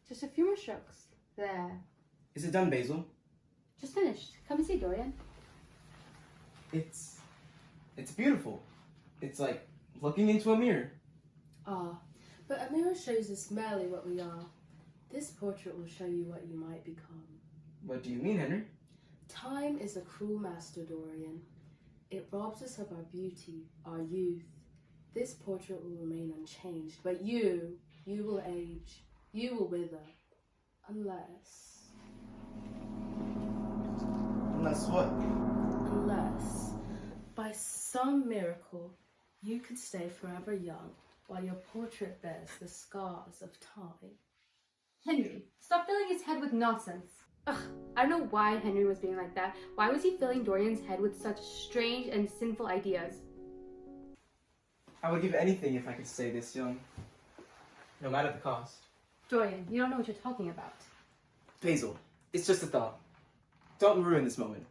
Just a few more strokes. There. Is it done, Basil? Just finished. Come and see, Dorian. It's beautiful. It's like looking into a mirror. But a mirror shows us merely what we are. This portrait will show you what you might become. What do you mean, Henry? Time is a cruel master, Dorian. It robs us of our beauty, our youth. This portrait will remain unchanged, but you will age. You will wither. Unless what? Unless, by some miracle, you could stay forever young while your portrait bears the scars of time. Henry, stop filling his head with nonsense. Ugh, I don't know why Henry was being like that. Why was he filling Dorian's head with such strange and sinful ideas? I would give anything if I could stay this young. No matter the cost. Dorian, you don't know what you're talking about. Basil, it's just a thought. Don't ruin this moment.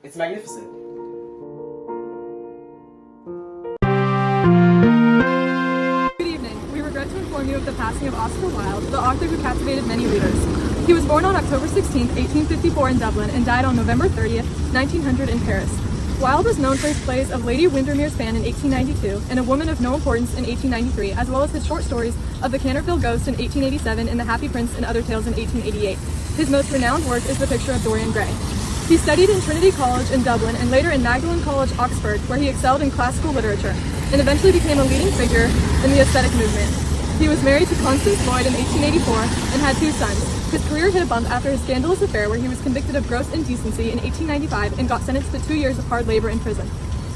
It's magnificent. Good evening. We regret to inform you of the passing of Oscar Wilde, the author who captivated many readers. He was born on October 16, 1854 in Dublin and died on November 30th, 1900 in Paris. Wilde was known for his plays of Lady Windermere's Fan in 1892 and A Woman of No Importance in 1893, as well as his short stories of The Canterville Ghost in 1887 and The Happy Prince and Other Tales in 1888. His most renowned work is The Picture of Dorian Gray. He studied in Trinity College in Dublin and later in Magdalen College, Oxford, where he excelled in classical literature, and eventually became a leading figure in the aesthetic movement. He was married to Constance Lloyd in 1884 and had 2 sons. His career hit a bump after his scandalous affair where he was convicted of gross indecency in 1895 and got sentenced to 2 years of hard labor in prison.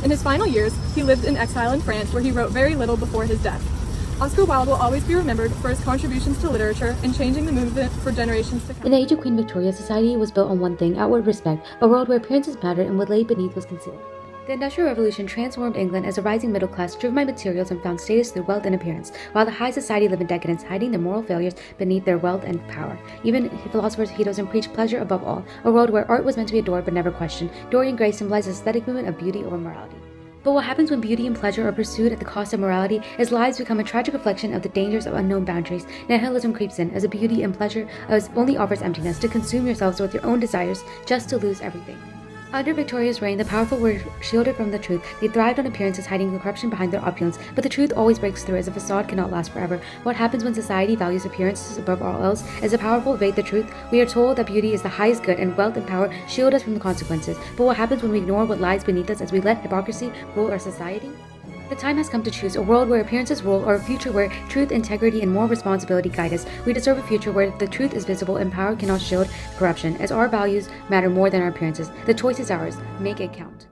In his final years, he lived in exile in France where he wrote very little before his death. Oscar Wilde will always be remembered for his contributions to literature and changing the movement for generations to come. In the age of Queen Victoria, society was built on one thing, outward respect, a world where appearances mattered and what lay beneath was concealed. The Industrial Revolution transformed England as a rising middle class driven by materials and found status through wealth and appearance, while the high society lived in decadence, hiding their moral failures beneath their wealth and power. Even philosophers, heroes, and preached pleasure above all, a world where art was meant to be adored but never questioned. Dorian Gray symbolized the aesthetic movement of beauty over morality. But what happens when beauty and pleasure are pursued at the cost of morality is lives become a tragic reflection of the dangers of unknown boundaries. Nihilism creeps in as a beauty and pleasure only offers emptiness, to consume yourselves with your own desires just to lose everything. Under Victoria's reign, the powerful were shielded from the truth. They thrived on appearances, hiding the corruption behind their opulence. But the truth always breaks through, as a facade cannot last forever. What happens when society values appearances above all else? As the powerful evade the truth, we are told that beauty is the highest good, and wealth and power shield us from the consequences. But what happens when we ignore what lies beneath us as we let hypocrisy rule our society? The time has come to choose a world where appearances rule, or a future where truth, integrity, and moral responsibility guide us. We deserve a future where the truth is visible and power cannot shield corruption, as our values matter more than our appearances. The choice is ours. Make it count.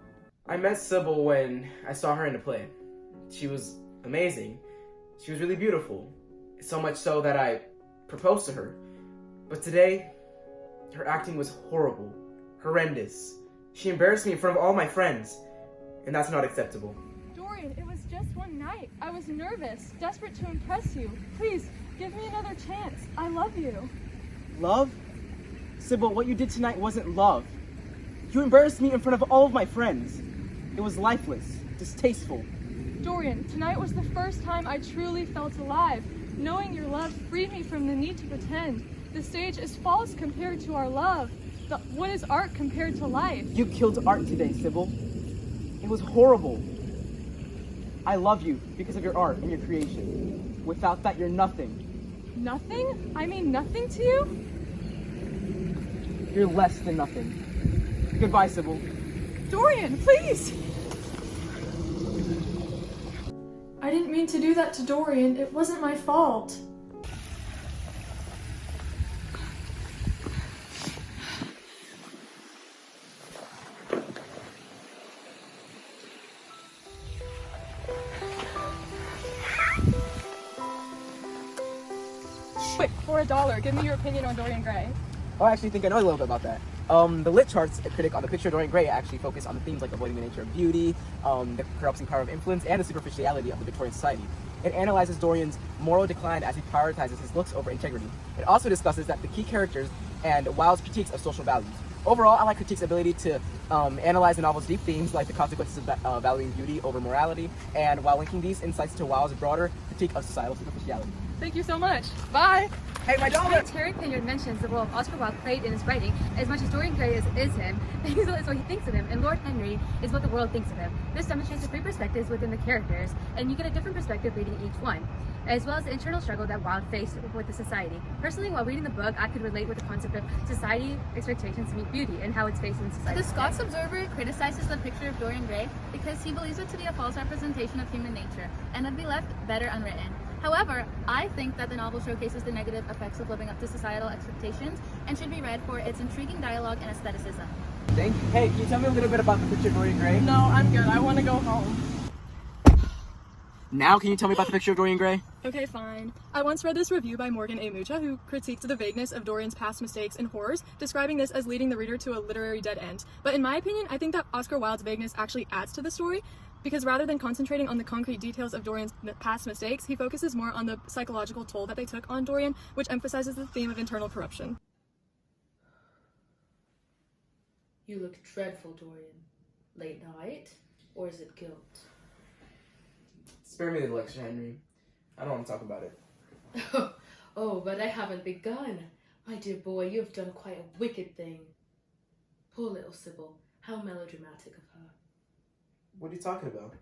I met Sybil when I saw her in a play. She was amazing. She was really beautiful. So much so that I proposed to her. But today, her acting was horrible. Horrendous. She embarrassed me in front of all my friends. And that's not acceptable. Dorian, it was just one night. I was nervous, desperate to impress you. Please, give me another chance. I love you. Love? Sybil, what you did tonight wasn't love. You embarrassed me in front of all of my friends. It was lifeless, distasteful. Dorian, tonight was the first time I truly felt alive. Knowing your love freed me from the need to pretend. The stage is false compared to our love. What is art compared to life? You killed art today, Sybil. It was horrible. I love you because of your art and your creation. Without that, you're nothing. Nothing? I mean nothing to you? You're less than nothing. Goodbye, Sybil. Dorian, please! I didn't mean to do that to Dorian. It wasn't my fault. Quick, for $1, give me your opinion on Dorian Gray. Oh, I actually think I know a little bit about that. The lit charts, a critic on The Picture of Dorian Gray, actually focus on the themes like avoiding the nature of beauty, the corrupting power of influence, and the superficiality of the Victorian society. It analyzes Dorian's moral decline as he prioritizes his looks over integrity. It also discusses the key characters and Wilde's critiques of social values. Overall, I like critique's ability to analyze the novel's deep themes like the consequences of valuing beauty over morality, and while linking these insights to Wilde's broader critique of societal superficiality. Thank you so much. Bye! Hey, my dollar! Terry Payne mentions the role Oscar Wilde played in his writing. As much as Dorian Gray is him, Basil is what he thinks of him, and Lord Henry is what the world thinks of him. This demonstrates the three perspectives within the characters, and you get a different perspective reading each one, as well as the internal struggle that Wilde faced with the society. Personally, while reading the book, I could relate with the concept of society expectations to meet beauty and how it's faced in society. The Scots Observer criticizes the picture of Dorian Gray because he believes it to be a false representation of human nature and would be left better unwritten. However, I think that the novel showcases the negative effects of living up to societal expectations and should be read for its intriguing dialogue and aestheticism. Thank you. Hey, can you tell me a little bit about the picture of Dorian Gray? No, I'm good. I want to go home. Now, can you tell me about the picture of Dorian Gray? Okay, fine. I once read this review by Morgan A. Mucha, who critiqued the vagueness of Dorian's past mistakes and horrors, describing this as leading the reader to a literary dead end. But in my opinion, I think that Oscar Wilde's vagueness actually adds to the story, because rather than concentrating on the concrete details of Dorian's past mistakes, he focuses more on the psychological toll that they took on Dorian, which emphasizes the theme of internal corruption. You look dreadful, Dorian. Late night? Or is it guilt? Spare me the lecture, Henry. I don't want to talk about it. Oh, but I haven't begun. My dear boy, you have done quite a wicked thing. Poor little Sybil. How melodramatic of her. What are you talking about?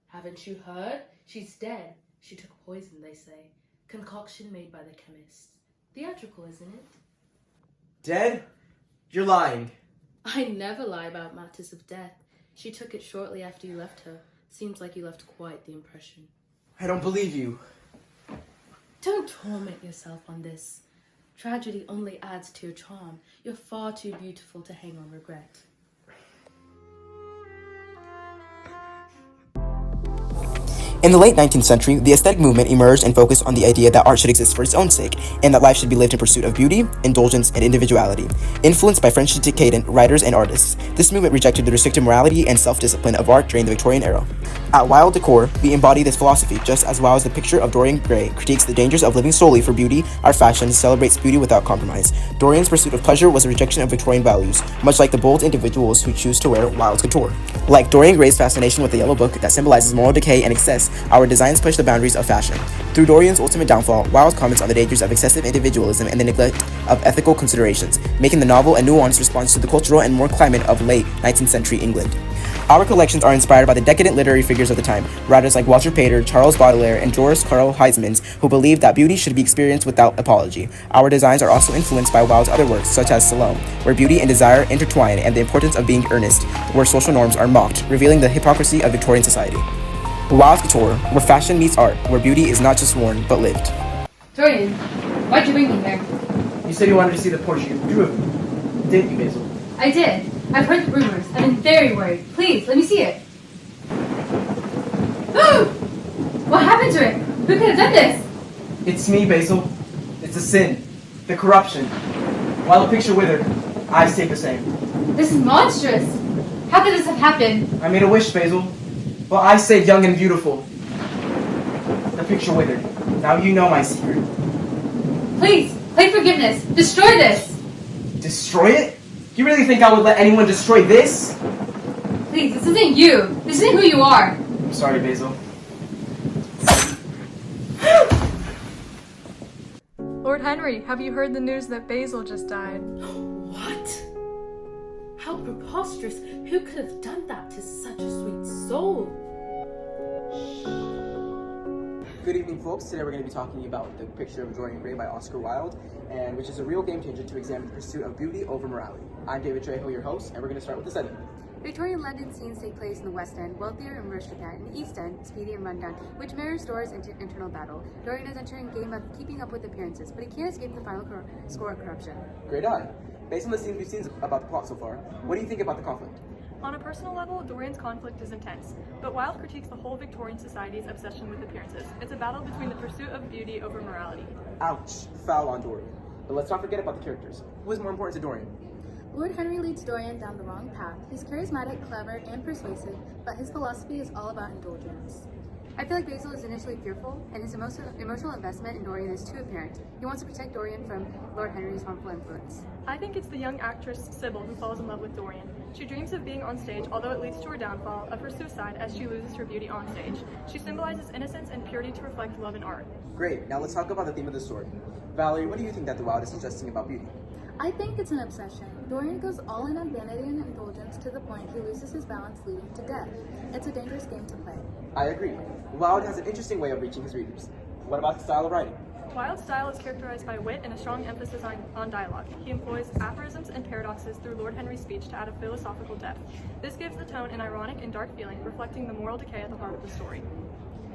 Haven't you heard? She's dead. She took poison, they say. Concoction made by the chemists. Theatrical, isn't it? Dead? You're lying. I never lie about matters of death. She took it shortly after you left her. Seems like you left quite the impression. I don't believe you. Don't torment yourself on this. Tragedy only adds to your charm. You're far too beautiful to hang on regret. In the late 19th century, the aesthetic movement emerged and focused on the idea that art should exist for its own sake, and that life should be lived in pursuit of beauty, indulgence, and individuality. Influenced by French decadent writers and artists, this movement rejected the restrictive morality and self-discipline of art during the Victorian era. At Wilde Decor, we embody this philosophy just as well as the picture of Dorian Gray critiques the dangers of living solely for beauty. Our fashion celebrates beauty without compromise. Dorian's pursuit of pleasure was a rejection of Victorian values, much like the bold individuals who choose to wear Wilde's couture. Like Dorian Gray's fascination with the Yellow Book that symbolizes moral decay and excess, our designs push the boundaries of fashion. Through Dorian's ultimate downfall, Wilde comments on the dangers of excessive individualism and the neglect of ethical considerations, making the novel a nuanced response to the cultural and moral climate of late 19th century England. Our collections are inspired by the decadent literary figures of the time, writers like Walter Pater, Charles Baudelaire, and Joris Karl Huysmans, who believed that beauty should be experienced without apology. Our designs are also influenced by Wilde's other works, such as Salome, where beauty and desire intertwine, and the importance of being earnest, where social norms are mocked, revealing the hypocrisy of Victorian society. Wilde's Couture, where fashion meets art, where beauty is not just worn, but lived. Dorian, why'd you bring me here? You said you wanted to see the portrait you drew of me. Didn't you, Basil? I did. I've heard the rumors. I've been very worried. Please, let me see it. What happened to it? Who could have done this? It's me, Basil. It's the sin. The corruption. While the picture withered, I stayed the same. This is monstrous. How could this have happened? I made a wish, Basil. Well, I stayed young and beautiful. The picture withered. Now you know my secret. Please, play forgiveness. Destroy this. Destroy it? You really think I would let anyone destroy this? Please, this isn't you. This isn't who you are. I'm sorry, Basil. Lord Henry, have you heard the news that Basil just died? What? How preposterous! Who could have done that to such a sweet soul? Good evening, folks. Today we're going to be talking about the picture of Dorian Gray by Oscar Wilde, and which is a real game changer to examine the pursuit of beauty over morality. I'm David Trejo, your host, and we're going to start with the setting. Victorian London scenes take place in the West End, wealthier and aristocrat, and the East End, speedy and rundown, which mirrors Dora's internal battle. Dorian is entering a game of keeping up with appearances, but he can't escape the final score of corruption. Great eye. Based on the scenes we've seen about the plot so far, what do you think about the conflict? On a personal level, Dorian's conflict is intense, but Wilde critiques the whole Victorian society's obsession with appearances. It's a battle between the pursuit of beauty over morality. Ouch. Foul on Dorian. But let's not forget about the characters. Who is more important to Dorian? Lord Henry leads Dorian down the wrong path. He's charismatic, clever, and persuasive, but his philosophy is all about indulgence. I feel like Basil is initially fearful, and his emotional investment in Dorian is too apparent. He wants to protect Dorian from Lord Henry's harmful influence. I think it's the young actress Sybil who falls in love with Dorian. She dreams of being on stage, although it leads to her downfall, of her suicide as she loses her beauty on stage. She symbolizes innocence and purity to reflect love in art. Great, now let's talk about the theme of the story. Valerie, what do you think that the Wild is suggesting about beauty? I think it's an obsession. Dorian goes all in on vanity and indulgence to the point he loses his balance, leading to death. It's a dangerous game to play. I agree. Wilde has an interesting way of reaching his readers. What about the style of writing? Wilde's style is characterized by wit and a strong emphasis on dialogue. He employs aphorisms and paradoxes through Lord Henry's speech to add a philosophical depth. This gives the tone an ironic and dark feeling, reflecting the moral decay at the heart of the story.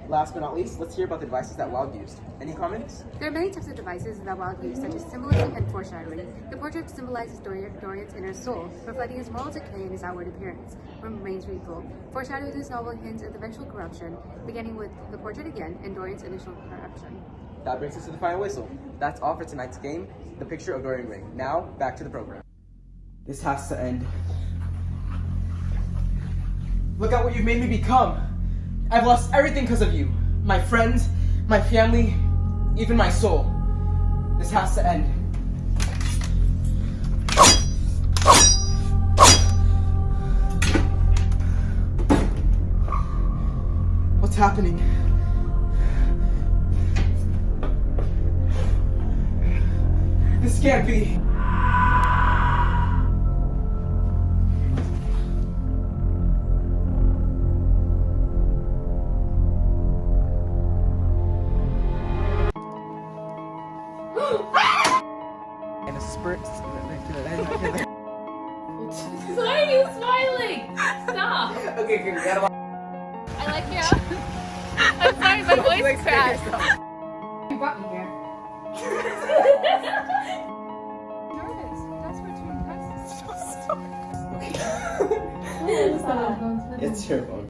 Last but not least, let's hear about the devices that Wilde used. Any comments? There are many types of devices that Wilde used, such as symbolism and foreshadowing. The portrait symbolizes Dorian's inner soul, reflecting his moral decay and his outward appearance, remains wreathful. Foreshadowing this novel hints at the eventual corruption, beginning with the portrait again and Dorian's initial corruption. That brings us to the final whistle. That's all for tonight's game, The Picture of Dorian Gray. Now, back to the program. This has to end. Look at what you've made me become. I've lost everything because of you. My friends, my family, even my soul. This has to end. What's happening? This can't be. And a spurt. Why are you smiling? Stop! Okay, get him. I like your I'm sorry, my voice cracked. You brought me here. Nervous. Desperate to impress. Okay. It's your fault.